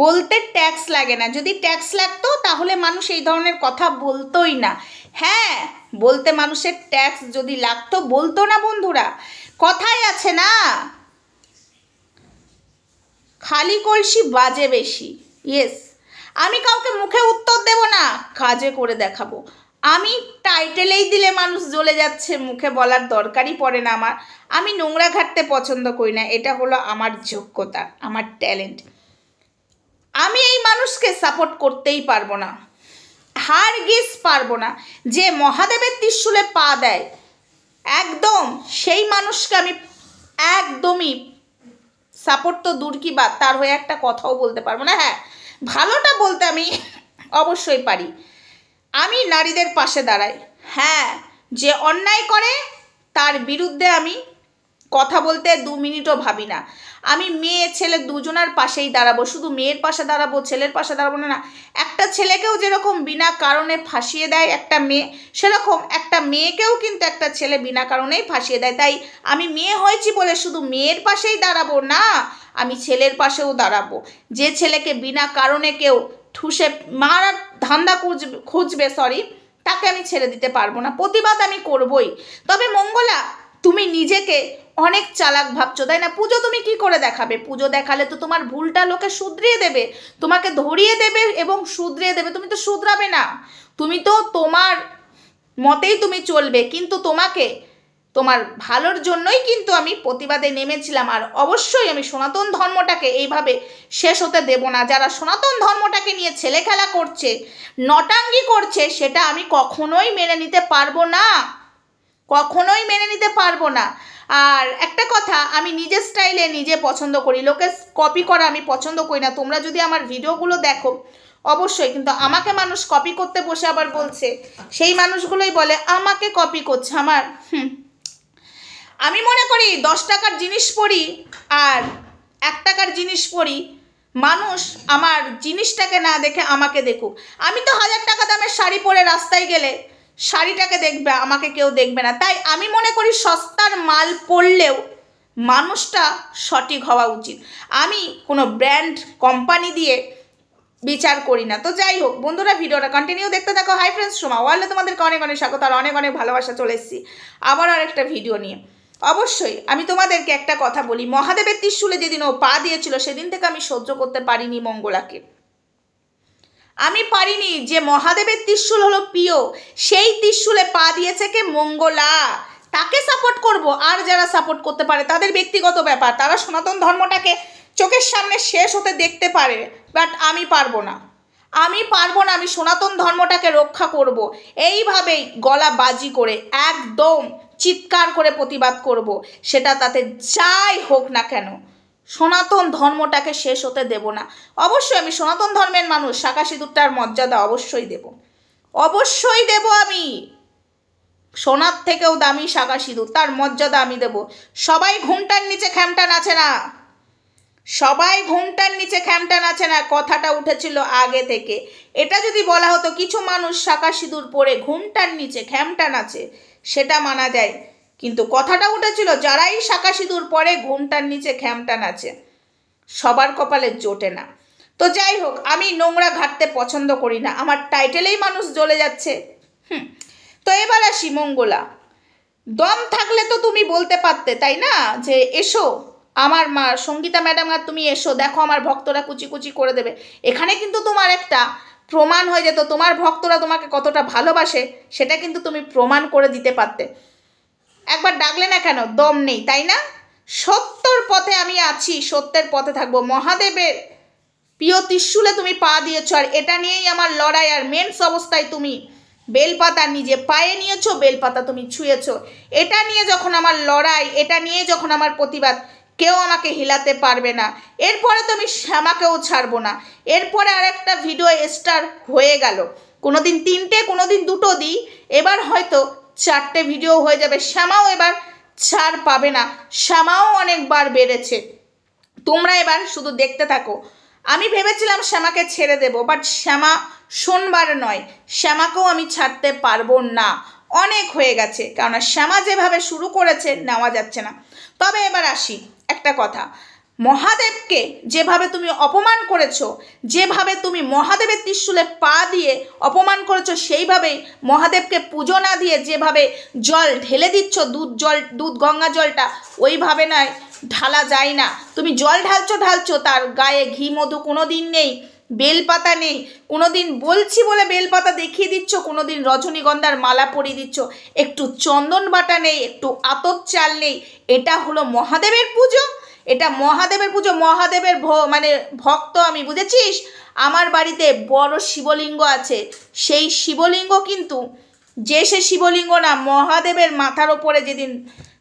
বলতে ট্যাক্স লাগে না। যদি ট্যাক্স লাগতো তাহলে মানুষ এই ধরনের কথা বলতোই না। হ্যাঁ, বলতে মানুষের ট্যাক্স যদি লাগতো বলতো না বন্ধুরা। কথাই আছে না, খালি কলসি বাজে বেশি। ইয়েস, আমি কাউকে মুখে উত্তর দেব না, কাজে করে দেখাবো। আমি টাইটেলেই দিলে মানুষ জ্বলে যাচ্ছে, মুখে বলার দরকারই পড়ে না আমার। আমি নোংরা ঘাটতে পছন্দ করি না, এটা হলো আমার যোগ্যতা, আমার ট্যালেন্ট। আমি এই মানুষকে সাপোর্ট করতেই পারবো না, হারগিজ পারবো না। যে মহাদেবের ত্রিশূলে পা দেয় একদম, সেই মানুষকে আমি একদমই সাপোর্ট তো দূর কি বাদ, তার হয়ে একটা কথাও বলতে পারবো না। হ্যাঁ, ভালোটা বলতে আমি অবশ্যই পারি। আমি নারীদের পাশে দাঁড়াই। হ্যাঁ, যে অন্যায় করে তার বিরুদ্ধে আমি কথা বলতে 2 মিনিটও ভাবি না। আমি মেয়ে ছেলে দুজনের পাশেই দাঁড়াবো, শুধু মেয়ের পাশে দাঁড়াবো ছেলের পাশে দাঁড়াবো না। একটা ছেলেকেও যেরকম বিনা কারণে ফাঁসিয়ে দেয় একটা মেয়ে, সেরকম একটা মেয়েকেও কিন্তু একটা ছেলে বিনা কারণেই ফাঁসিয়ে দেয়। তাই আমি মেয়ে হয়েছি বলে শুধু মেয়ের পাশেই দাঁড়াবো না, আমি ছেলের পাশেও দাঁড়াবো। যে ছেলেকে বিনা কারণে কেউ ঠুসে মারার ধান্দা খুঁজবে তাকে আমি ছেড়ে দিতে পারবো না, প্রতিবাদ আমি করবই। তবে মঙ্গলা, তুমি নিজেকে অনেক চালাক ভাবছো, তাই না? পুজো তুমি কি করে দেখাবে? পুজো দেখালে তো তোমার ভুলটা লোকে শুধরিয়ে দেবে, তোমাকে ধরিয়ে দেবে এবং শুধরিয়ে দেবে। তুমি তো শুধরাবে না, তুমি তো তোমার মতেই তুমি চলবে। কিন্তু তোমাকে তোমার ভালোর জন্যই কিন্তু আমি প্রতিবাদে নেমেছিলাম। আর অবশ্যই আমি সনাতন ধর্মটাকে এইভাবে শেষ হতে দেব না। যারা সনাতন ধর্মটাকে নিয়ে ছেলে খেলা করছে, নটাঙ্গি করছে, সেটা আমি কখনোই মেনে নিতে পারবো না, কখনোই মেনে নিতে পারবো না। আর একটা কথা, আমি নিজের স্টাইলে নিজে পছন্দ করি, লোকে কপি করা আমি পছন্দ করি না। তোমরা যদি আমার ভিডিওগুলো দেখো অবশ্যই, কিন্তু আমাকে মানুষ কপি করতে বসে আবার বলছে, সেই মানুষগুলোই বলে আমাকে কপি করছে। আমি মনে করি 10 টাকার জিনিস পরি আর 1 টাকার জিনিস পরি, মানুষ আমার জিনিসটাকে না দেখে আমাকে দেখুক। আমি তো 1000 টাকা দামের শাড়ি পরে রাস্তায় গেলে শাড়িটাকে দেখবে, আমাকে কেউ দেখবে না। তাই আমি মনে করি সস্তার মাল পরলেও মানুষটা সঠিক হওয়া উচিত। আমি কোনো ব্র্যান্ড কোম্পানি দিয়ে বিচার করি না। তো যাই হোক বন্ধুরা, ভিডিওটা কন্টিনিউ দেখতে থাকো। হাই ফ্রেন্ডস, সোমা ওয়ার্ল্ডে তোমাদেরকে অনেক অনেক স্বাগত আর অনেক অনেক ভালোবাসা। চলে এসেছি আবার আরেকটা ভিডিও নিয়ে। অবশ্যই আমি তোমাদেরকে একটা কথা বলি, মহাদেবের ত্রিশূলে যেদিন ও পা দিয়েছিল সেদিন থেকে আমি সহ্য করতে পারিনি মঙ্গলাকে। আমি পারিনি। যে মহাদেবের ত্রিশূল হলো প্রিয়, সেই ত্রিশূলে পা দিয়েছে কে? মঙ্গলা। তাকে সাপোর্ট করব। আর যারা সাপোর্ট করতে পারে তাদের ব্যক্তিগত ব্যাপার, তারা সনাতন ধর্মটাকে চোখের সামনে শেষ হতে দেখতে পারে, বাট আমি পারবো না, আমি পারবো না। আমি সনাতন ধর্মটাকে রক্ষা করব এইভাবেই গলা বাজি করে, একদম চিৎকার করে প্রতিবাদ করব, সেটা তাতে যাই হোক না কেন। সনাতন ধর্মটাকে শেষ হতে দেব না। অবশ্যই আমি সনাতন ধর্মের মানুষ, শাঁখা সিঁদুরটার মর্যাদা অবশ্যই দেব, অবশ্যই দেব। আমি সোনার থেকেও দামি শাঁখা সিঁদুর, তার মর্যাদা আমি দেব। সবাই ঘুমটার নিচে খ্যামটা নাচে না, সবাই ঘুমটার নিচে খ্যামটা নাচে না। কথাটা উঠেছিল আগে থেকে। এটা যদি বলা হতো কিছু মানুষ শাঁখা সিঁদুর পরে ঘুমটার নিচে খ্যামটা নাচে, সেটা মানা যায়। কিন্তু কথাটা উঠেছিল যারাই শাঁখা সিঁদুর পরে ঘুমটার নিচে খ্যামটা নাচে, সবার কপালে জোটে না। তো যাই হোক, আমি নোংরা ঘাটতে পছন্দ করি না, আমার টাইটেলেই মানুষ জ্বলে যাচ্ছে। তো এবার আসি মঙ্গলা, দম থাকলে তো তুমি বলতে পারতে, তাই না, যে এসো আমার মা সঙ্গীতা ম্যাডাম, আর তুমি এসো, দেখো আমার ভক্তরা কুচি কুচি করে দেবে। এখানে কিন্তু তোমার একটা প্রমাণ হয়ে যেত তোমার ভক্তরা তোমাকে কতটা ভালোবাসে, সেটা কিন্তু তুমি প্রমাণ করে দিতে পারতে। একবার ডাকলে না কেন? দম নেই, তাই না? সত্যর পথে আমি আছি, সত্যের পথে থাকবো। মহাদেবের প্রিয় ত্রিশূলে তুমি পা দিয়েছো, আর এটা নিয়েই আমার লড়াই। আর মেন্স অবস্থায় তুমি বেলপাতা নিজে পায়ে নিয়েছো, বেলপাতা তুমি ছুঁয়েছো। এটা নিয়ে যখন আমার লড়াই, এটা নিয়ে যখন আমার প্রতিবাদ, কেউ আমাকে হিলাতে পারবে না। এরপরে তো আমি শ্যামাকেও ছাড়বো না। এরপরে আর একটা ভিডিও স্টার হয়ে গেল, কোনোদিন 3টে, কোনোদিন 2টো দিই, এবার হয়তো 4টে ভিডিও হয়ে যাবে। শ্যামাও এবার ছাড় পাবে না, শ্যামাও অনেকবার বেড়েছে। তোমরা এবার শুধু দেখতে থাকো। আমি ভেবেছিলাম শ্যামাকে ছেড়ে দেব, বাট শ্যামা শোনবার নয়, শ্যামাকেও আমি ছাড়তে পারবো না, অনেক হয়ে গেছে। কেননা শ্যামা যেভাবে শুরু করেছে নেওয়া যাচ্ছে না। তবে এবার আসি একটা কথা, মহাদেবকে যেভাবে তুমি অপমান করেছো, যেভাবে তুমি মহাদেবের ত্রিশূলে পা দিয়ে অপমান করেছো, সেইভাবেই মহাদেবকে পুজো না দিয়ে যেভাবে জল ঢেলে দিচ্ছ, দুধ গঙ্গা জলটা ওইভাবে নয়, ঢালা যায় না। তুমি জল ঢালছো, তার গায়ে ঘি মধু কোনো দিন নেই, বেলপাতা নেই, কোনো দিন বলছি বলে বেলপাতা দেখিয়ে দিচ্ছ, কোনো দিন রজনীগন্ধার মালা পরিয়ে দিচ্ছ, একটু চন্দন বাটা নেই, একটু আতপ চাল নেই। এটা হলো মহাদেবের পুজো? এটা মহাদেবের পুজো? মহাদেবের মানে ভক্ত আমি, বুঝেছিস? আমার বাড়িতে বড় শিবলিঙ্গ আছে, সেই শিবলিঙ্গ কিন্তু সে শিবলিঙ্গ না, মহাদেবের মাথার ওপরে যেদিন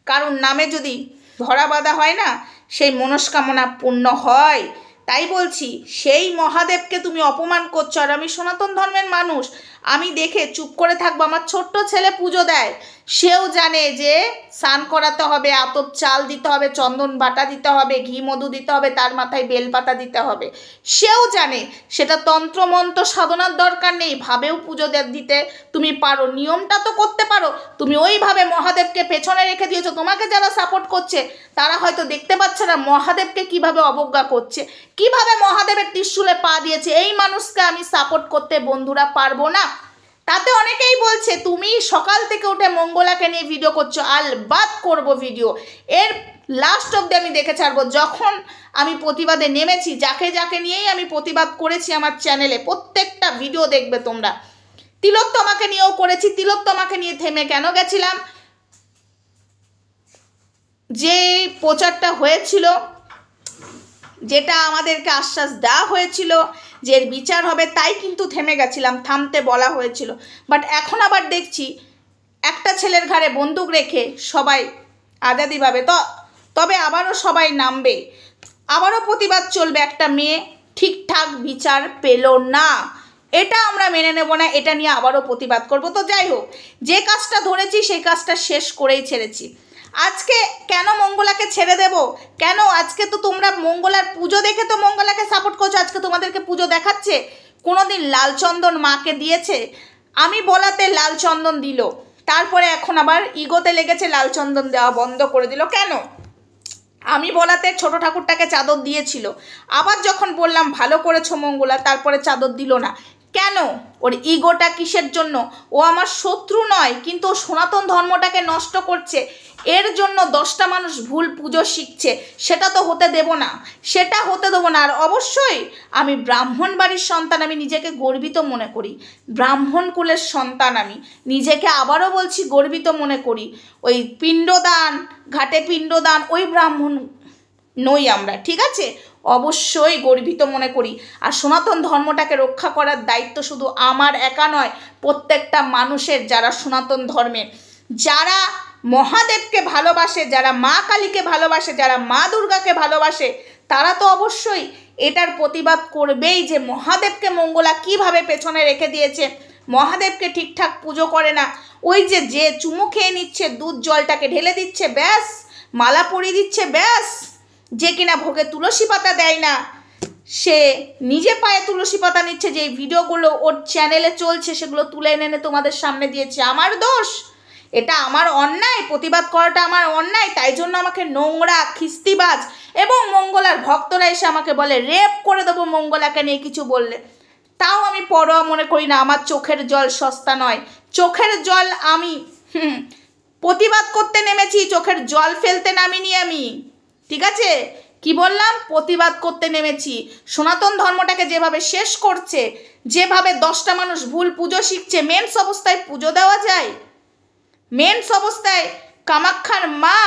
কারুর নামে যদি ধরা বাঁধা হয় না, সেই মনস্কামনা পূর্ণ হয়। তাই বলছি, সেই মহাদেবকে তুমি অপমান করছো। আর আমি সনাতন ধর্মের মানুষ, আমি দেখে চুপ করে থাকবো? আমার ছোট্ট ছেলে পুজো দেয়, সেও জানে যে স্নান করাতে হবে, আতপ চাল দিতে হবে, চন্দন বাটা দিতে হবে, ঘি মধু দিতে হবে, তার মাথায় বেলপাতা দিতে হবে, সেও জানে। সেটা তন্ত্রমন্ত্র সাধনার দরকার নেই, ভাবেও পুজো দিতে তুমি পারো, নিয়মটা তো করতে পারো। তুমি ওইভাবে মহাদেবকে পেছনে রেখে দিয়েছো। তোমাকে যারা সাপোর্ট করছে তারা হয়তো দেখতে পাচ্ছে না মহাদেবকে কিভাবে অবজ্ঞা করছে, কিভাবে মহাদেবের ত্রিশূলে পা দিয়েছে। এই মানুষকে আমি সাপোর্ট করতে বন্ধুরা পারবো না। তাতে অনেকেই বলছে তুমি সকাল থেকে উঠে মঙ্গলাকে নিয়ে ভিডিও করছো, আলবাত করব ভিডিও, এর লাস্ট অবধি আমি দেখে ছাড়বো। যখন আমি প্রতিবাদে নেমেছি, যাকে যাকে নিয়েই আমি প্রতিবাদ করেছি আমার চ্যানেলে, প্রত্যেকটা ভিডিও দেখবে তোমরা। তিলোত্তমাকে নিয়েও করেছি, তিলোত্তমাকে নিয়ে থেমে কেন গেছিলাম? যে প্রচারটা হয়েছিল, যেটা আমাদেরকে আশ্বাস দেওয়া হয়েছিল যে এর বিচার হবে, তাই কিন্তু থেমে গেছিলাম, থামতে বলা হয়েছিল। বাট এখন আবার দেখছি একটা ছেলের ঘাড়ে বন্দুক রেখে সবাই আজাদিভাবে, তবে আবারও সবাই নামবে, আবারও প্রতিবাদ চলবে। একটা মেয়ে ঠিকঠাক বিচার পেল না, এটা আমরা মেনে নেব না, এটা নিয়ে আবারও প্রতিবাদ করব। তো যাই হোক, যে কাজটা ধরেছি সেই কাজটা শেষ করেই ছেড়েছি। আজকে কেন মঙ্গলাকে ছেড়ে দেব? কেন? আজকে তো তোমরা মঙ্গলার পুজো দেখে তো মঙ্গলাকে সাপোর্ট করছো, আজকে তোমাদেরকে পুজো দেখাচ্ছে। কোনোদিন লাল চন্দন মাকে দিয়েছে? আমি বলাতে লাল চন্দন দিল, তারপরে এখন আবার ইগোতে লেগেছে, লাল চন্দন দেওয়া বন্ধ করে দিল। কেন? আমি বলাতে ছোট ঠাকুরটাকে চাদর দিয়েছিল, আবার যখন বললাম ভালো করেছো মঙ্গলা, তারপরে চাদর দিল না। কেন? ওর ইগোটা কিসের জন্য? ও আমার শত্রু নয়, কিন্তু ও সনাতন ধর্মটাকে নষ্ট করছে, এর জন্য 10টা মানুষ ভুল পুজো শিখছে। সেটা তো হতে দেব না, সেটা হতে দেবো না। আর অবশ্যই আমি ব্রাহ্মণ বাড়ির সন্তান, আমি নিজেকে গর্বিত মনে করি, ব্রাহ্মণ কুলের সন্তান আমি নিজেকে আবারও বলছি গর্বিত মনে করি। ওই পিণ্ডদান, ঘাটে পিণ্ডদান, ওই ব্রাহ্মণ নই আমরা, ঠিক আছে? অবশ্যই গর্বিত মনে করি। আর সনাতন ধর্মটাকে রক্ষা করার দায়িত্ব শুধু আমার একা নয়, প্রত্যেকটা মানুষের, যারা সনাতন ধর্মে, যারা মহাদেবকে ভালোবাসে, যারা মা কালীকে ভালোবাসে, যারা মা দুর্গাকে ভালোবাসে, তারা তো অবশ্যই এটার প্রতিবাদ করবেই যে মহাদেবকে মঙ্গলা কিভাবে পেছনে রেখে দিয়েছে, মহাদেবকে ঠিকঠাক পুজো করে না। ওই যে চুমু খেয়ে নিচ্ছে, দুধ জলটাকে ঢেলে দিচ্ছে, ব্যাস, মালা পরিয়ে দিচ্ছে, ব্যাস। যে কিনা ভোগে তুলসী পাতা দেয় না, সে নিজে পায়ে তুলসী পাতা নিচ্ছে। যে ভিডিওগুলো ওর চ্যানেলে চলছে সেগুলো তুলে এনে তোমাদের সামনে দিয়েছে। আমার দোষ? এটা আমার অন্যায়, প্রতিবাদ করাটা আমার অন্যায়। তাই জন্য আমাকে নোংরা, খিস্তিবাজ এবং মঙ্গলার ভক্তরা এসে আমাকে বলে রেপ করে দেবো মঙ্গলাকে নিয়ে কিছু বললে। তাও আমি পরোয়া মনে করি না, আমার চোখের জল সস্তা নয়। চোখের জল আমি প্রতিবাদ করতে নেমেছি, চোখের জল ফেলতে নামিনি আমি, ঠিক আছে? কি বললাম? প্রতিবাদ করতে নেমেছি। সনাতন ধর্মটাকে যেভাবে শেষ করছে, যেভাবে 10টা মানুষ ভুল পুজো শিখছে, মেন্স অবস্থায় পুজো দেওয়া যায়? মেন্স অবস্থায় কামাখ্যার মা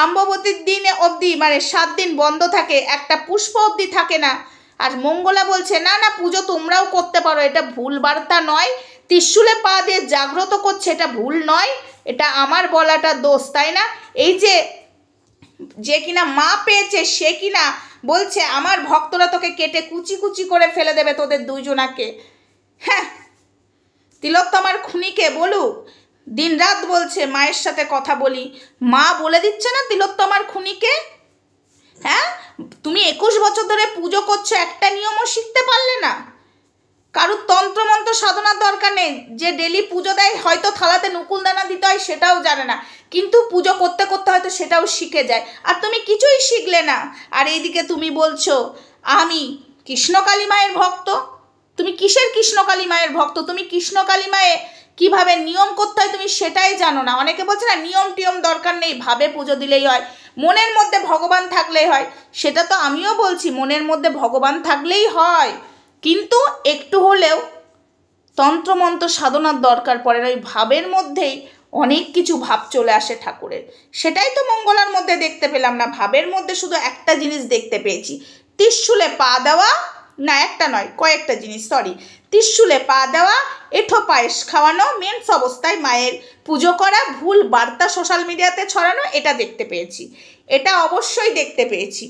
অম্বুবাচীর দিনে অবধি, মানে 7 দিন বন্ধ থাকে, একটা পুষ্প অবধি থাকে না। আর মঙ্গলা বলছে না না পুজো তোমরাও করতে পারো, এটা ভুল বার্তা নয়। ত্রিশূলে পা দিয়ে জাগ্রত করছে, এটা ভুল নয়, এটা আমার বলাটা দোষ, তাই না? এই যে কিনা মা পেয়েছে, সে কিনা বলছে আমার ভক্তরা তোকে কেটে কুচি কুচি করে ফেলে দেবে, তোদের দুইজনাকে। হ্যাঁ, তিলোত্তমার খুনিকে বলুক, দিনরাত বলছে মায়ের সাথে কথা বলি, মা বলে দিচ্ছে না তিলোত্তমার খুনিকে? হ্যাঁ, তুমি 21 বছর ধরে পুজো করছো, একটা নিয়মও শিখতে পারলে না? কারুর তন্ত্রমন্ত্র সাধনার দরকার নেই। যে ডেলি পুজো দেয় হয়তো থালাতে নকুলদানা দিতে হয় সেটাও জানে না, কিন্তু পুজো করতে করতে হয়তো সেটাও শিখে যায়। আর তুমি কিছুই শিখলে না, আর এইদিকে তুমি বলছো আমি কৃষ্ণকালী মায়ের ভক্ত। তুমি কিসের কৃষ্ণকালী মায়ের ভক্ত? তুমি কৃষ্ণকালী মায়ে কীভাবে নিয়ম করতে হয় তুমি সেটাই জানো না। অনেকে বলছে না নিয়ম টিয়ম দরকার নেই, ভাবে পুজো দিলেই হয়, মনের মধ্যে ভগবান থাকলেই হয়। সেটা তো আমিও বলছি, মনের মধ্যে ভগবান থাকলেই হয়, কিন্তু একটু হলেও তন্ত্রমন্ত্র সাধনার দরকার পড়ে। ওই ভাবের মধ্যেই অনেক কিছু ভাব চলে আসে ঠাকুরের। সেটাই তো মঙ্গলার মধ্যে দেখতে পেলাম না, ভাবের মধ্যে শুধু একটা জিনিস দেখতে পেয়েছি, ত্রিশূলে পা দেওয়া, না একটা নয় কয়েকটা জিনিস, সরি, ত্রিশূলে পা দেওয়া, এঁঠো পায়েস খাওয়ানো, মেন্স অবস্থায় মায়ের পুজো করা, ভুল বার্তা সোশ্যাল মিডিয়াতে ছড়ানো, এটা দেখতে পেয়েছি, এটা অবশ্যই দেখতে পেয়েছি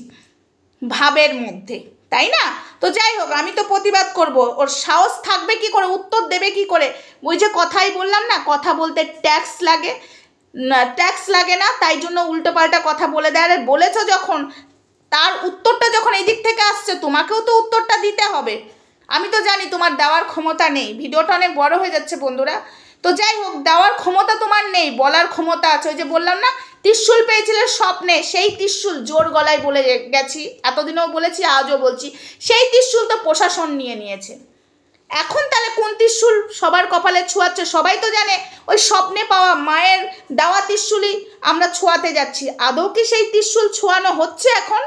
ভাবের মধ্যে, তাই না? তো যাই হোক, আমি তো প্রতিবাদ করব, ওর সাহস থাকবে কি করে, উত্তর দেবে কি করে? ওই যে কথাই বললাম না, কথা বলতে ট্যাক্স লাগে না, ট্যাক্স লাগে না, তাই জন্য উল্টোপাল্টা কথা বলে দেয়। আরে বলেছ যখন, তার উত্তরটা যখন এই দিক থেকে আসছে তোমাকেও তো উত্তরটা দিতে হবে। আমি তো জানি তোমার দেওয়ার ক্ষমতা নেই, ভিডিওটা অনেক বড় হয়ে যাচ্ছে বন্ধুরা। তো যাই হোক, দেওয়ার ক্ষমতা তোমার নেই, বলার ক্ষমতা আছে। ওই যে বললাম না ত্রিশূল পেয়েছিলে স্বপ্নে, সেই ত্রিশূল জোর গলায় বলে গেছি, এতদিনও বলেছি আজও বলছি, সেই ত্রিশূল তো প্রশাসন নিয়ে নিয়েছে। এখন তাহলে কোন ত্রিশূল সবার কপালে ছোঁয়াচ্ছে? সবাই তো জানে ওই স্বপ্নে পাওয়া মায়ের দেওয়া ত্রিশূলই আমরা ছোঁয়াতে যাচ্ছি। আদৌ কি সেই ত্রিশূল ছোঁয়ানো হচ্ছে এখন?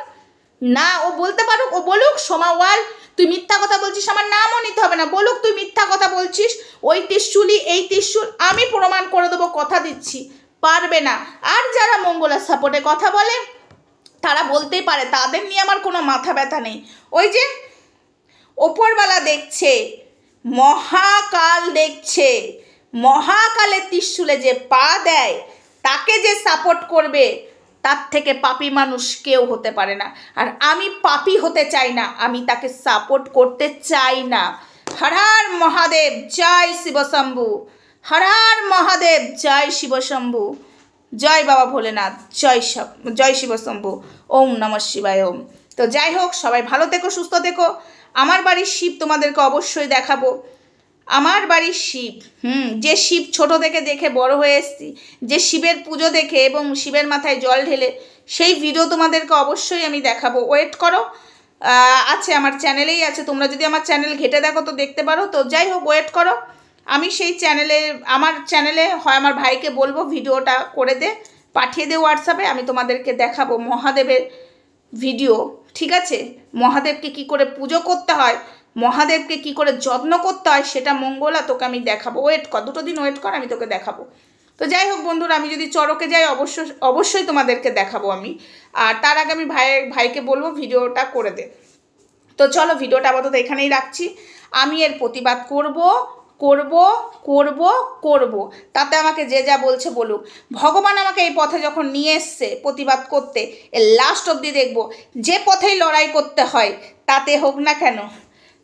না, ও বলতে পারুক, ও বলুক সোমা ওয়াল তুই মিথ্যা কথা বলছিস, আমার নামও নিতে হবে না, বলুক তুই মিথ্যা কথা বলছিস, ওই ত্রিশূলই এই ত্রিশূল, আমি প্রমাণ করে দেবো, কথা দিচ্ছি। পারবে না। আর যারা মঙ্গলার সাপোর্টে কথা বলে তারা বলতেই পারে, তাদের নিয়ে আমার কোনো মাথা ব্যথা নেই। ওই যে ওপরবেলা দেখছে, মহাকাল দেখছে, মহাকালের ত্রিশূলে যে পা দেয় তাকে যে সাপোর্ট করবে, তার থেকে পাপী মানুষ কেউ হতে পারে না। আর আমি পাপী হতে চাই না, আমি তাকে সাপোর্ট করতে চাই না। হর হর মহাদেব, জয় শিবশম্ভু। হর হর মহাদেব, জয় শিবশম্ভু। জয় বাবা ভোলেনাথ, জয় শিবশম্ভু। ওম নমঃ শিবায় ওম। তো যাই হোক, সবাই ভালো থেকো, সুস্থ থেকো। আমার বাড়ির শিব তোমাদেরকে অবশ্যই দেখাবো। আমার বাড়ির শিব, যে শিব ছোট থেকে দেখে বড় হয়ে এসেছি, যে শিবের পুজো দেখে এবং শিবের মাথায় জল ঢেলে, সেই ভিডিও তোমাদেরকে অবশ্যই আমি দেখাবো। ওয়েট করো, আছে আমার চ্যানেলেই আছে, তোমরা যদি আমার চ্যানেল ঘেটে দেখো তো দেখতে পারো। তো যাই হোক, ওয়েট করো, আমি সেই চ্যানেলে, আমার চ্যানেলে হয় আমার ভাইকে বলবো ভিডিওটা করে দে, পাঠিয়ে দে হোয়াটসঅ্যাপে, আমি তোমাদেরকে দেখাবো মহাদেবের ভিডিও, ঠিক আছে? মহাদেবকে কি করে পুজো করতে হয়, মহাদেবকে কি করে যত্ন করতে হয়, সেটা মঙ্গলা তোকে আমি দেখাবো। ওয়েট কর, দুটো দিন ওয়েট কর, আমি তোকে দেখাবো। তো যাই হোক বন্ধুরা, আমি যদি চরকে যাই অবশ্যই তোমাদেরকে দেখাবো আমি। আর তার আগে আমি ভাইকে বলবো ভিডিওটা করে দে। তো চলো, ভিডিওটা আপাতত এখানেই রাখছি। আমি এর প্রতিবাদ করব, তাতে আমাকে যে যা বলছে বলুক। ভগবান আমাকে এই পথে যখন নিয়ে এসছে প্রতিবাদ করতে, এর লাস্ট অবধি দেখব, যে পথেই লড়াই করতে হয় তাতে হোক না কেন।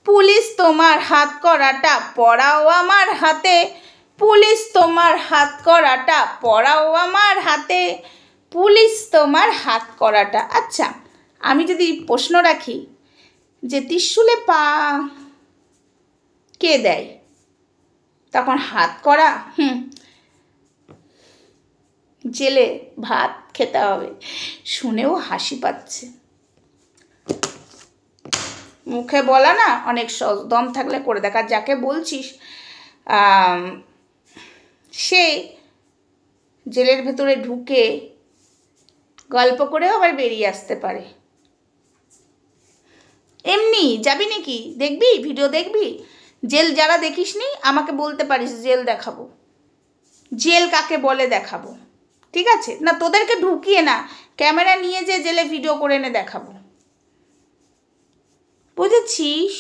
পুলিশ তোমার হাত করাটা পড়াও আমার হাতে, পুলিশ তোমার হাত করাটা পড়াও আমার হাতে, পুলিশ তোমার হাত করাটা। আচ্ছা, আমি যদি প্রশ্ন রাখি যে ত্রিশূলে পা কে দেয়, তখন হাত করা, জেলে ভাত খেতে হবে, শুনেও হাসি পাচ্ছে। মুখে বলা না অনেক সহজ, দম থাকলে করে দেখ। আর যাকে বলছিস সে জেলের ভেতরে ঢুকে গল্প করেও আবার বেরিয়ে আসতে পারে। এমনি যাবি নাকি, দেখবি ভিডিও দেখবি, জেল যারা দেখিসনি আমাকে বলতে পারিস, জেল দেখাবো, জেল কাকে বলে দেখাবো, ঠিক আছে? না তোদেরকে ঢুকিয়ে না, ক্যামেরা নিয়ে যে জেলে ভিডিও করে এনে দেখাবো, বুঝেছিস?